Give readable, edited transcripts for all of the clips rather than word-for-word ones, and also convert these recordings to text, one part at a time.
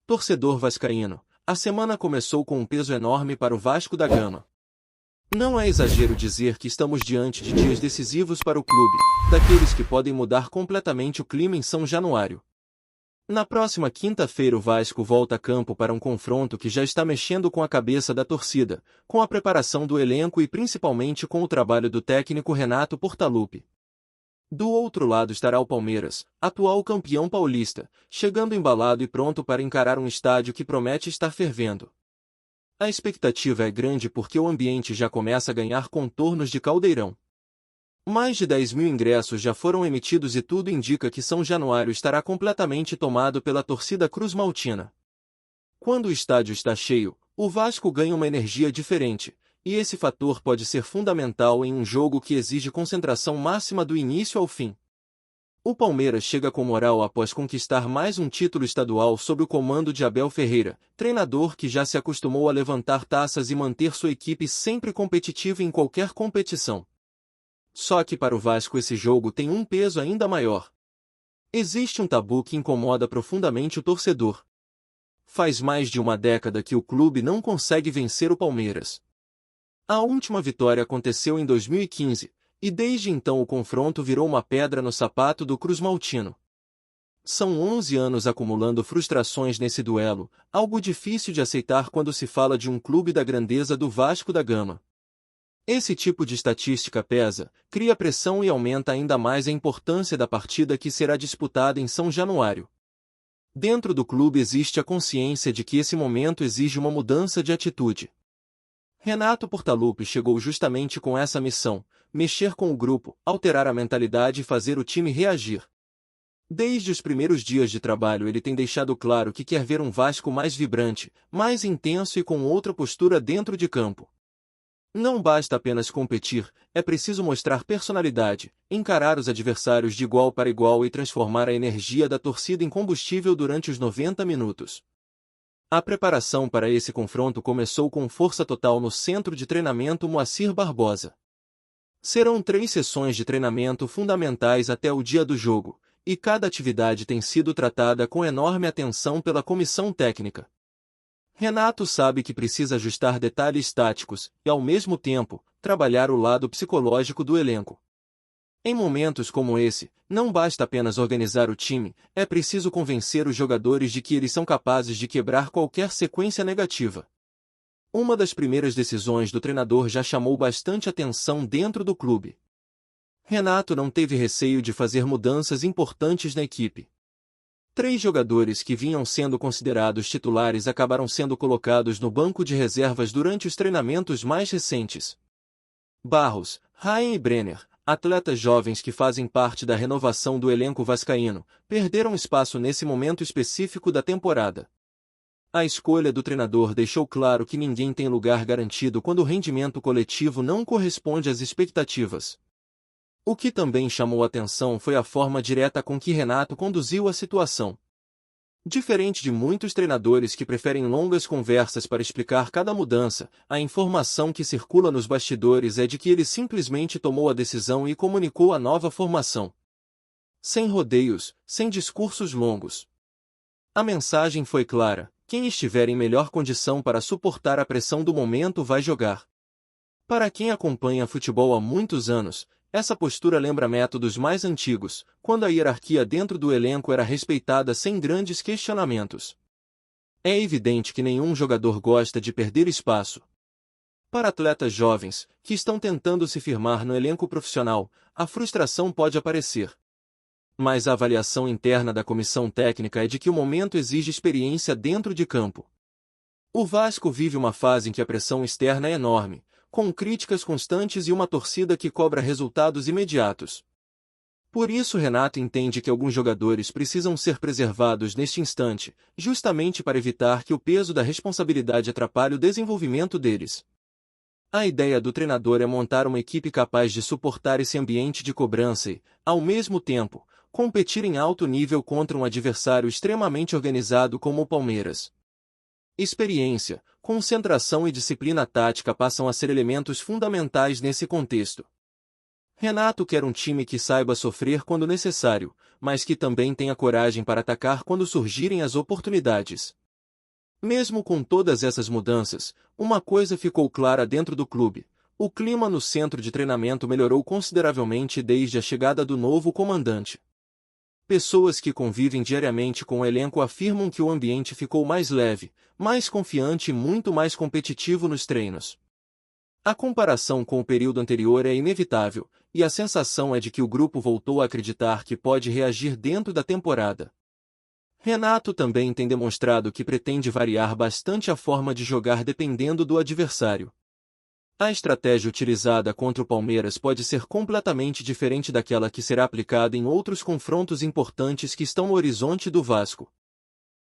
Torcedor vascaíno, a semana começou com um peso enorme para o Vasco da Gama. Não é exagero dizer que estamos diante de dias decisivos para o clube, daqueles que podem mudar completamente o clima em São Januário. Na próxima quinta-feira o Vasco volta a campo para um confronto que já está mexendo com a cabeça da torcida, com a preparação do elenco e principalmente com o trabalho do técnico Renato Portaluppi. Do outro lado estará o Palmeiras, atual campeão paulista, chegando embalado e pronto para encarar um estádio que promete estar fervendo. A expectativa é grande porque o ambiente já começa a ganhar contornos de caldeirão. Mais de 10 mil ingressos já foram emitidos e tudo indica que São Januário estará completamente tomado pela torcida cruz-maltina. Quando o estádio está cheio, o Vasco ganha uma energia diferente, e esse fator pode ser fundamental em um jogo que exige concentração máxima do início ao fim. O Palmeiras chega com moral após conquistar mais um título estadual sob o comando de Abel Ferreira, treinador que já se acostumou a levantar taças e manter sua equipe sempre competitiva em qualquer competição. Só que para o Vasco esse jogo tem um peso ainda maior. Existe um tabu que incomoda profundamente o torcedor. Faz mais de uma década que o clube não consegue vencer o Palmeiras. A última vitória aconteceu em 2015, e desde então o confronto virou uma pedra no sapato do cruz-maltino. São 11 anos acumulando frustrações nesse duelo, algo difícil de aceitar quando se fala de um clube da grandeza do Vasco da Gama. Esse tipo de estatística pesa, cria pressão e aumenta ainda mais a importância da partida que será disputada em São Januário. Dentro do clube existe a consciência de que esse momento exige uma mudança de atitude. Renato Portaluppi chegou justamente com essa missão, mexer com o grupo, alterar a mentalidade e fazer o time reagir. Desde os primeiros dias de trabalho ele tem deixado claro que quer ver um Vasco mais vibrante, mais intenso e com outra postura dentro de campo. Não basta apenas competir, é preciso mostrar personalidade, encarar os adversários de igual para igual e transformar a energia da torcida em combustível durante os 90 minutos. A preparação para esse confronto começou com força total no Centro de Treinamento Moacir Barbosa. Serão 3 sessões de treinamento fundamentais até o dia do jogo, e cada atividade tem sido tratada com enorme atenção pela comissão técnica. Renato sabe que precisa ajustar detalhes táticos e, ao mesmo tempo, trabalhar o lado psicológico do elenco. Em momentos como esse, não basta apenas organizar o time, é preciso convencer os jogadores de que eles são capazes de quebrar qualquer sequência negativa. Uma das primeiras decisões do treinador já chamou bastante atenção dentro do clube. Renato não teve receio de fazer mudanças importantes na equipe. 3 jogadores que vinham sendo considerados titulares acabaram sendo colocados no banco de reservas durante os treinamentos mais recentes. Barros, Raen e Brenner, atletas jovens que fazem parte da renovação do elenco vascaíno, perderam espaço nesse momento específico da temporada. A escolha do treinador deixou claro que ninguém tem lugar garantido quando o rendimento coletivo não corresponde às expectativas. O que também chamou atenção foi a forma direta com que Renato conduziu a situação. Diferente de muitos treinadores que preferem longas conversas para explicar cada mudança, a informação que circula nos bastidores é de que ele simplesmente tomou a decisão e comunicou a nova formação. Sem rodeios, sem discursos longos. A mensagem foi clara: quem estiver em melhor condição para suportar a pressão do momento vai jogar. Para quem acompanha futebol há muitos anos, essa postura lembra métodos mais antigos, quando a hierarquia dentro do elenco era respeitada sem grandes questionamentos. É evidente que nenhum jogador gosta de perder espaço. Para atletas jovens, que estão tentando se firmar no elenco profissional, a frustração pode aparecer. Mas a avaliação interna da comissão técnica é de que o momento exige experiência dentro de campo. O Vasco vive uma fase em que a pressão externa é enorme, com críticas constantes e uma torcida que cobra resultados imediatos. Por isso Renato entende que alguns jogadores precisam ser preservados neste instante, justamente para evitar que o peso da responsabilidade atrapalhe o desenvolvimento deles. A ideia do treinador é montar uma equipe capaz de suportar esse ambiente de cobrança e, ao mesmo tempo, competir em alto nível contra um adversário extremamente organizado como o Palmeiras. Experiência, concentração e disciplina tática passam a ser elementos fundamentais nesse contexto. Renato quer um time que saiba sofrer quando necessário, mas que também tenha coragem para atacar quando surgirem as oportunidades. Mesmo com todas essas mudanças, uma coisa ficou clara dentro do clube: o clima no centro de treinamento melhorou consideravelmente desde a chegada do novo comandante. Pessoas que convivem diariamente com o elenco afirmam que o ambiente ficou mais leve, mais confiante e muito mais competitivo nos treinos. A comparação com o período anterior é inevitável, e a sensação é de que o grupo voltou a acreditar que pode reagir dentro da temporada. Renato também tem demonstrado que pretende variar bastante a forma de jogar dependendo do adversário. A estratégia utilizada contra o Palmeiras pode ser completamente diferente daquela que será aplicada em outros confrontos importantes que estão no horizonte do Vasco.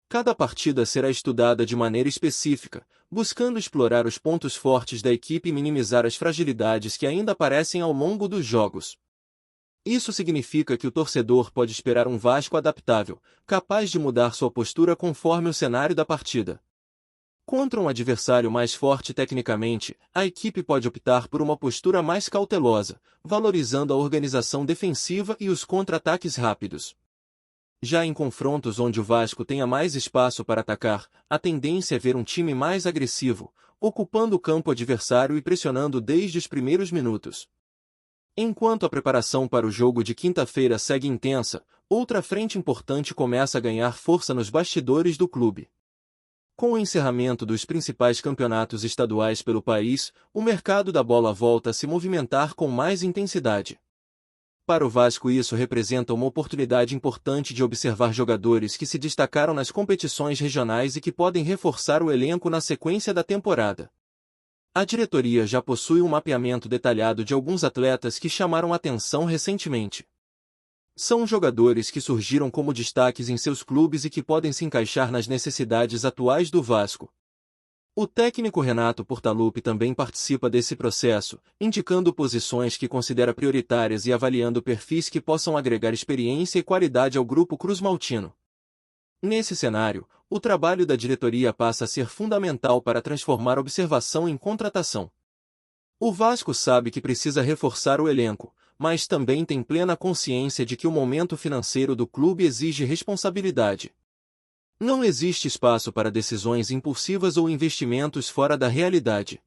Cada partida será estudada de maneira específica, buscando explorar os pontos fortes da equipe e minimizar as fragilidades que ainda aparecem ao longo dos jogos. Isso significa que o torcedor pode esperar um Vasco adaptável, capaz de mudar sua postura conforme o cenário da partida. Contra um adversário mais forte tecnicamente, a equipe pode optar por uma postura mais cautelosa, valorizando a organização defensiva e os contra-ataques rápidos. Já em confrontos onde o Vasco tenha mais espaço para atacar, a tendência é ver um time mais agressivo, ocupando o campo adversário e pressionando desde os primeiros minutos. Enquanto a preparação para o jogo de quinta-feira segue intensa, outra frente importante começa a ganhar força nos bastidores do clube. Com o encerramento dos principais campeonatos estaduais pelo país, o mercado da bola volta a se movimentar com mais intensidade. Para o Vasco isso representa uma oportunidade importante de observar jogadores que se destacaram nas competições regionais e que podem reforçar o elenco na sequência da temporada. A diretoria já possui um mapeamento detalhado de alguns atletas que chamaram atenção recentemente. São jogadores que surgiram como destaques em seus clubes e que podem se encaixar nas necessidades atuais do Vasco. O técnico Renato Portaluppi também participa desse processo, indicando posições que considera prioritárias e avaliando perfis que possam agregar experiência e qualidade ao grupo cruzmaltino. Nesse cenário, o trabalho da diretoria passa a ser fundamental para transformar observação em contratação. O Vasco sabe que precisa reforçar o elenco, mas também tem plena consciência de que o momento financeiro do clube exige responsabilidade. Não existe espaço para decisões impulsivas ou investimentos fora da realidade.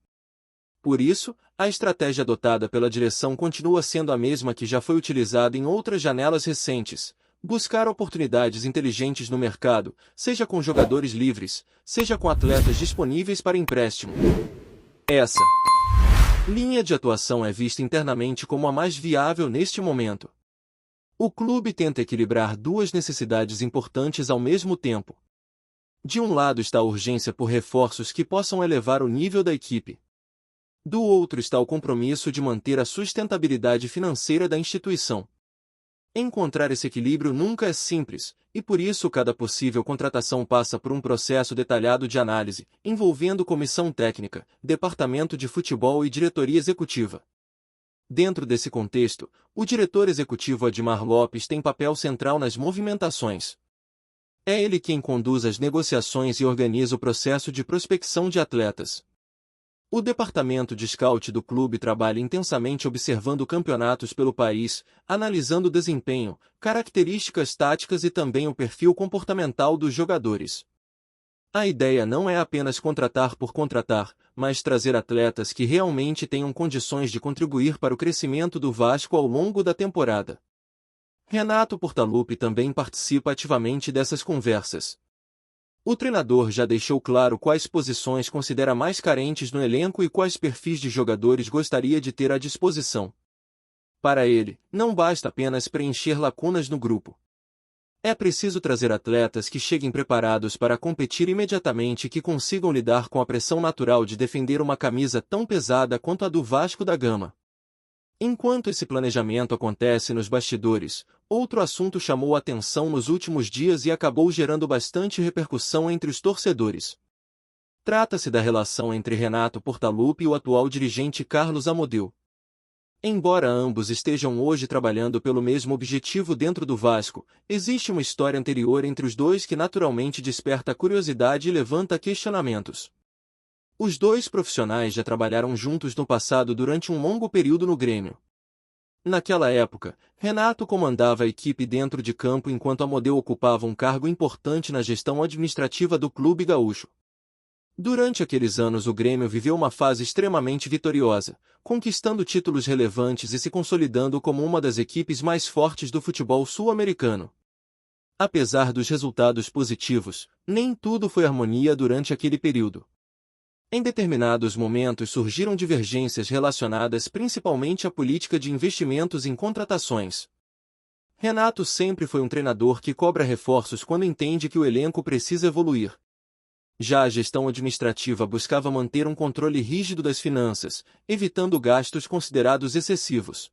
Por isso, a estratégia adotada pela direção continua sendo a mesma que já foi utilizada em outras janelas recentes: buscar oportunidades inteligentes no mercado, seja com jogadores livres, seja com atletas disponíveis para empréstimo. Essa linha de atuação é vista internamente como a mais viável neste momento. O clube tenta equilibrar duas necessidades importantes ao mesmo tempo. De um lado está a urgência por reforços que possam elevar o nível da equipe. Do outro está o compromisso de manter a sustentabilidade financeira da instituição. Encontrar esse equilíbrio nunca é simples, e por isso cada possível contratação passa por um processo detalhado de análise, envolvendo comissão técnica, departamento de futebol e diretoria executiva. Dentro desse contexto, o diretor executivo Admar Lopes tem papel central nas movimentações. É ele quem conduz as negociações e organiza o processo de prospecção de atletas. O departamento de scout do clube trabalha intensamente observando campeonatos pelo país, analisando o desempenho, características táticas e também o perfil comportamental dos jogadores. A ideia não é apenas contratar por contratar, mas trazer atletas que realmente tenham condições de contribuir para o crescimento do Vasco ao longo da temporada. Renato Portaluppi também participa ativamente dessas conversas. O treinador já deixou claro quais posições considera mais carentes no elenco e quais perfis de jogadores gostaria de ter à disposição. Para ele, não basta apenas preencher lacunas no grupo. É preciso trazer atletas que cheguem preparados para competir imediatamente e que consigam lidar com a pressão natural de defender uma camisa tão pesada quanto a do Vasco da Gama. Enquanto esse planejamento acontece nos bastidores, outro assunto chamou a atenção nos últimos dias e acabou gerando bastante repercussão entre os torcedores. Trata-se da relação entre Renato Portaluppi e o atual dirigente Carlos Amodeu. Embora ambos estejam hoje trabalhando pelo mesmo objetivo dentro do Vasco, existe uma história anterior entre os dois que naturalmente desperta curiosidade e levanta questionamentos. Os dois profissionais já trabalharam juntos no passado durante um longo período no Grêmio. Naquela época, Renato comandava a equipe dentro de campo enquanto Amodeu ocupava um cargo importante na gestão administrativa do clube gaúcho. Durante aqueles anos o Grêmio viveu uma fase extremamente vitoriosa, conquistando títulos relevantes e se consolidando como uma das equipes mais fortes do futebol sul-americano. Apesar dos resultados positivos, nem tudo foi harmonia durante aquele período. Em determinados momentos surgiram divergências relacionadas principalmente à política de investimentos em contratações. Renato sempre foi um treinador que cobra reforços quando entende que o elenco precisa evoluir. Já a gestão administrativa buscava manter um controle rígido das finanças, evitando gastos considerados excessivos.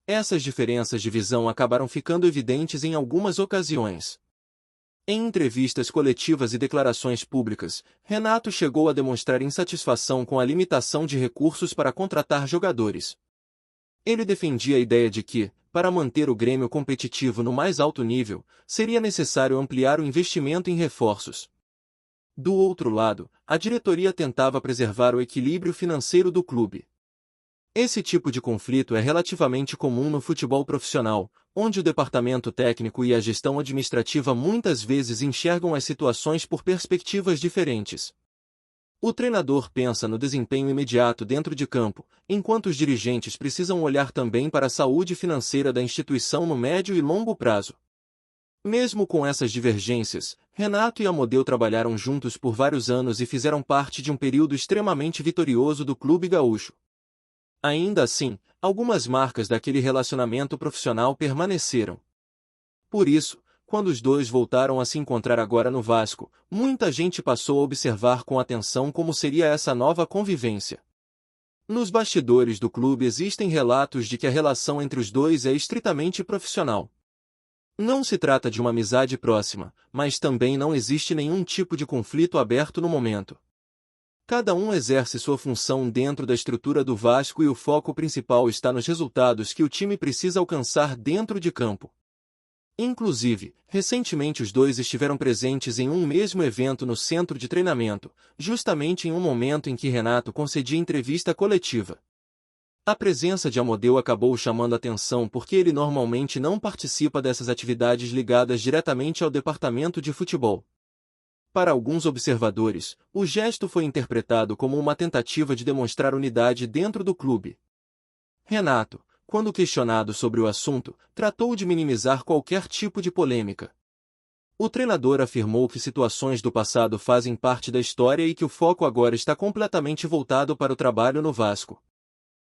Essas diferenças de visão acabaram ficando evidentes em algumas ocasiões. Em entrevistas coletivas e declarações públicas, Renato chegou a demonstrar insatisfação com a limitação de recursos para contratar jogadores. Ele defendia a ideia de que, para manter o Grêmio competitivo no mais alto nível, seria necessário ampliar o investimento em reforços. Do outro lado, a diretoria tentava preservar o equilíbrio financeiro do clube. Esse tipo de conflito é relativamente comum no futebol profissional, onde o departamento técnico e a gestão administrativa muitas vezes enxergam as situações por perspectivas diferentes. O treinador pensa no desempenho imediato dentro de campo, enquanto os dirigentes precisam olhar também para a saúde financeira da instituição no médio e longo prazo. Mesmo com essas divergências, Renato e Amodeu trabalharam juntos por vários anos e fizeram parte de um período extremamente vitorioso do clube gaúcho. Ainda assim, algumas marcas daquele relacionamento profissional permaneceram. Por isso, quando os dois voltaram a se encontrar agora no Vasco, muita gente passou a observar com atenção como seria essa nova convivência. Nos bastidores do clube existem relatos de que a relação entre os dois é estritamente profissional. Não se trata de uma amizade próxima, mas também não existe nenhum tipo de conflito aberto no momento. Cada um exerce sua função dentro da estrutura do Vasco e o foco principal está nos resultados que o time precisa alcançar dentro de campo. Inclusive, recentemente os dois estiveram presentes em um mesmo evento no centro de treinamento, justamente em um momento em que Renato concedia entrevista coletiva. A presença de Amodeu acabou chamando atenção porque ele normalmente não participa dessas atividades ligadas diretamente ao departamento de futebol. Para alguns observadores, o gesto foi interpretado como uma tentativa de demonstrar unidade dentro do clube. Renato, quando questionado sobre o assunto, tratou de minimizar qualquer tipo de polêmica. O treinador afirmou que situações do passado fazem parte da história e que o foco agora está completamente voltado para o trabalho no Vasco.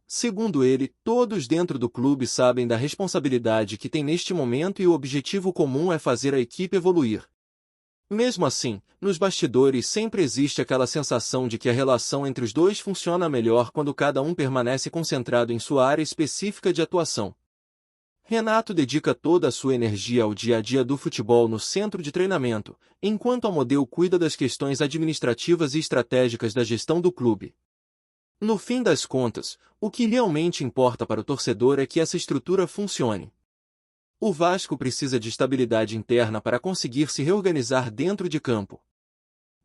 Segundo ele, todos dentro do clube sabem da responsabilidade que tem neste momento e o objetivo comum é fazer a equipe evoluir. Mesmo assim, nos bastidores sempre existe aquela sensação de que a relação entre os dois funciona melhor quando cada um permanece concentrado em sua área específica de atuação. Renato dedica toda a sua energia ao dia a dia do futebol no centro de treinamento, enquanto Amodeu cuida das questões administrativas e estratégicas da gestão do clube. No fim das contas, o que realmente importa para o torcedor é que essa estrutura funcione. O Vasco precisa de estabilidade interna para conseguir se reorganizar dentro de campo.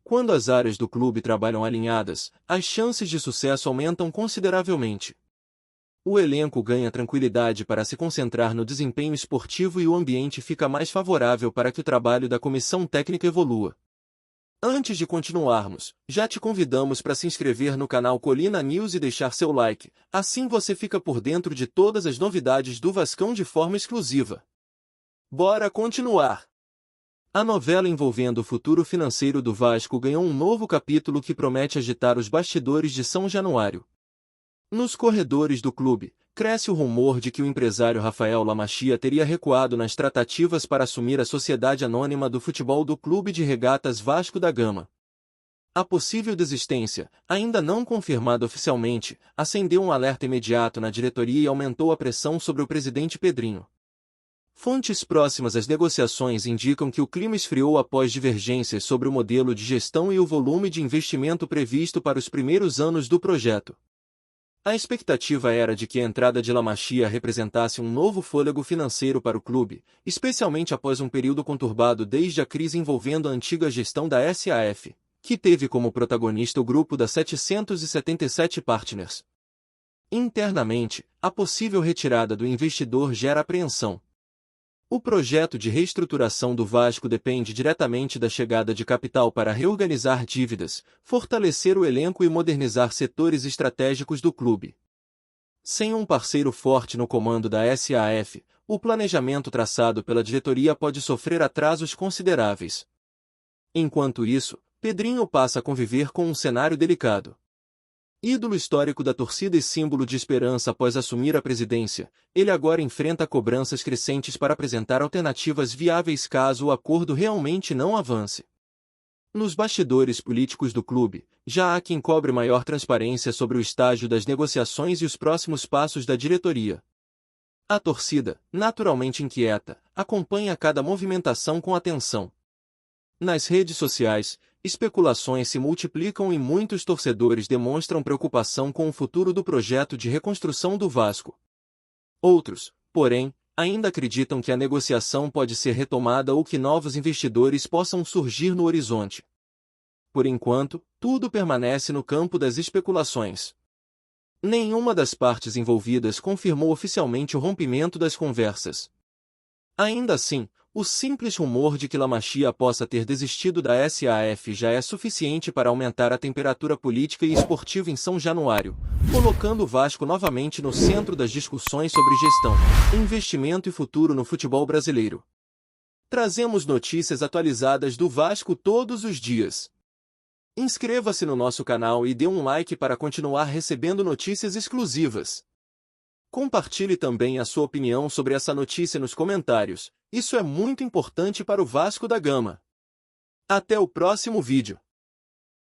Quando as áreas do clube trabalham alinhadas, as chances de sucesso aumentam consideravelmente. O elenco ganha tranquilidade para se concentrar no desempenho esportivo e o ambiente fica mais favorável para que o trabalho da comissão técnica evolua. Antes de continuarmos, já te convidamos para se inscrever no canal Colina News e deixar seu like, assim você fica por dentro de todas as novidades do Vascão de forma exclusiva. Bora continuar! A novela envolvendo o futuro financeiro do Vasco ganhou um novo capítulo que promete agitar os bastidores de São Januário. Nos corredores do clube, cresce o rumor de que o empresário Rafael Lamachia teria recuado nas tratativas para assumir a sociedade anônima do futebol do Clube de Regatas Vasco da Gama. A possível desistência, ainda não confirmada oficialmente, acendeu um alerta imediato na diretoria e aumentou a pressão sobre o presidente Pedrinho. Fontes próximas às negociações indicam que o clima esfriou após divergências sobre o modelo de gestão e o volume de investimento previsto para os primeiros anos do projeto. A expectativa era de que a entrada de Lamachia representasse um novo fôlego financeiro para o clube, especialmente após um período conturbado desde a crise envolvendo a antiga gestão da SAF, que teve como protagonista o grupo da 777 Partners. Internamente, a possível retirada do investidor gera apreensão. O projeto de reestruturação do Vasco depende diretamente da chegada de capital para reorganizar dívidas, fortalecer o elenco e modernizar setores estratégicos do clube. Sem um parceiro forte no comando da SAF, o planejamento traçado pela diretoria pode sofrer atrasos consideráveis. Enquanto isso, Pedrinho passa a conviver com um cenário delicado. Ídolo histórico da torcida e símbolo de esperança após assumir a presidência, ele agora enfrenta cobranças crescentes para apresentar alternativas viáveis caso o acordo realmente não avance. Nos bastidores políticos do clube, já há quem cobre maior transparência sobre o estágio das negociações e os próximos passos da diretoria. A torcida, naturalmente inquieta, acompanha cada movimentação com atenção. Nas redes sociais, especulações se multiplicam e muitos torcedores demonstram preocupação com o futuro do projeto de reconstrução do Vasco. Outros, porém, ainda acreditam que a negociação pode ser retomada ou que novos investidores possam surgir no horizonte. Por enquanto, tudo permanece no campo das especulações. Nenhuma das partes envolvidas confirmou oficialmente o rompimento das conversas. Ainda assim, o simples rumor de que La Machia possa ter desistido da SAF já é suficiente para aumentar a temperatura política e esportiva em São Januário, colocando o Vasco novamente no centro das discussões sobre gestão, investimento e futuro no futebol brasileiro. Trazemos notícias atualizadas do Vasco todos os dias. Inscreva-se no nosso canal e dê um like para continuar recebendo notícias exclusivas. Compartilhe também a sua opinião sobre essa notícia nos comentários, isso é muito importante para o Vasco da Gama. Até o próximo vídeo.